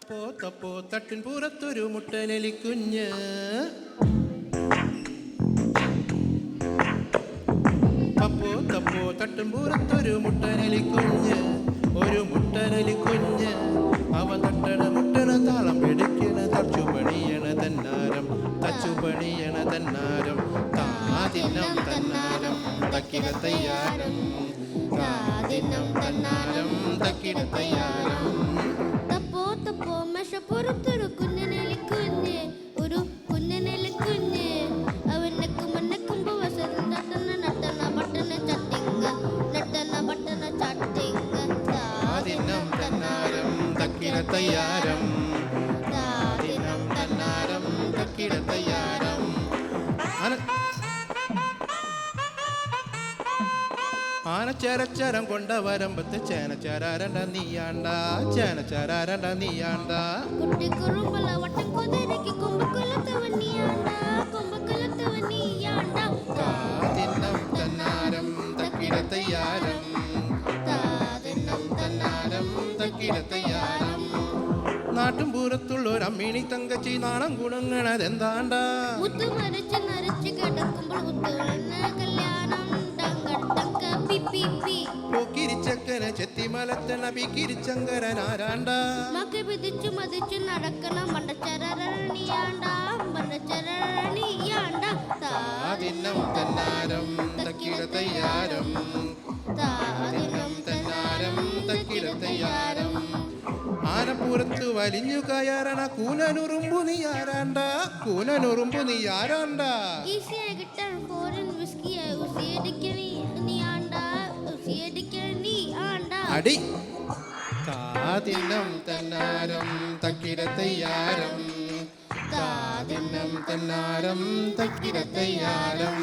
തപ്പോ തപ്പോ തട്ടിൻ പുറത്തൊരു മുട്ടനെലിക്കുഞ്ഞ്. തപ്പോ തപ്പോ തട്ടിൻ പുറത്തൊരു മുട്ടനെലിക്കുഞ്ഞ്. ഒരു മുട്ടനെലിക്കുഞ്ഞ് അവൻ തട്ടണ മുട്ടണ താളം പിടിക്കണ തച്ചുപണിയണ തന്നാരം. തച്ചുപണിയണ തന്നാരം താദിനം തന്നാരം തക്കിട തയ്യാരം. താദിനം തന്നാരം തക്കിട തയ്യാരം. തപ്പോ മഷപ്പുറത്തൊരു കുഞ്ഞനെലിക്കുഞ്ഞ്. ഒരു കുഞ്ഞനെലിക്കുഞ്ഞ് അവനക്കും മണ്ണക്കുമ്പോ വസരം നട്ടന നട്ടന ബട്ടന ചട്ടിങ്ങ നട്ടന ബട്ടന ചട്ടിങ്ങ. താദിനം തന്നാരം തക്കിട തയ്യാരം. താദിനം തന്നാരം തക്കിട തയ്യാരം. ആനച്ചരച്ചരം കൊണ്ടവരമ്പത്ത് ചേനച്ചരാരണ്ട നീയാണ്ട. ചേനച്ചരാരണ്ട നീയാണ്ട. കുട്ടിക്കുറുമ്പല വട്ടം കുതിരക്ക് കൊമ്പക്കൊലത്തവൻ നീയാണ്ട. കൊമ്പക്കൊലത്തവൻ നീയാണ്ട. താദിനം തന്നാരം തക്കിട തയ്യാരം. താദിനം തന്നാരം തക്കിട തയ്യാരം. നാട്ടും പൂരത്തുള്ളൊരമ്മിണി തങ്കച്ചി നാണം കുണങ്ങണതെന്താണ്ട. മുത്തു മരച്ച് നരച്ച് കിടക്കുമ്പോൾ മുത്തുവണ്ണ കല്യാണം. പോക്കിരിച്ചക്കന ചെത്തിമലത്തണ പിക്കിരിച്ചങ്കരനാരാണ്ട. മക്ക് പിതിച്ചു മതിച്ചു നടക്കണ മണ്ടച്ചരണിയാണ്ട. മണ്ടച്ചരണിയാണ്ട. താദിനം തന്നാരം തക്കിട തയ്യാരം. താദിനം തന്നാരം തക്കിട തയ്യാരം. ആനപ്പുറത്ത് വലിഞ്ഞു കയറണ കൂനനുറുമ്പു നീയാരാണ്ട. കൂനനുറുമ്പു നീയാരാണ്ട. ഈസിയായി കിട്ടാൻ ഫോറിൻ വിസ്കിയെ ഉസിയടിക്കണി നീയാണ്ട. ഉസിയടിക്കണി ആണ്ട. അടി. താദിനം തന്നാരം തക്കിട തയ്യാരം. താദിനം തന്നാരം തക്കിട തയ്യാരം.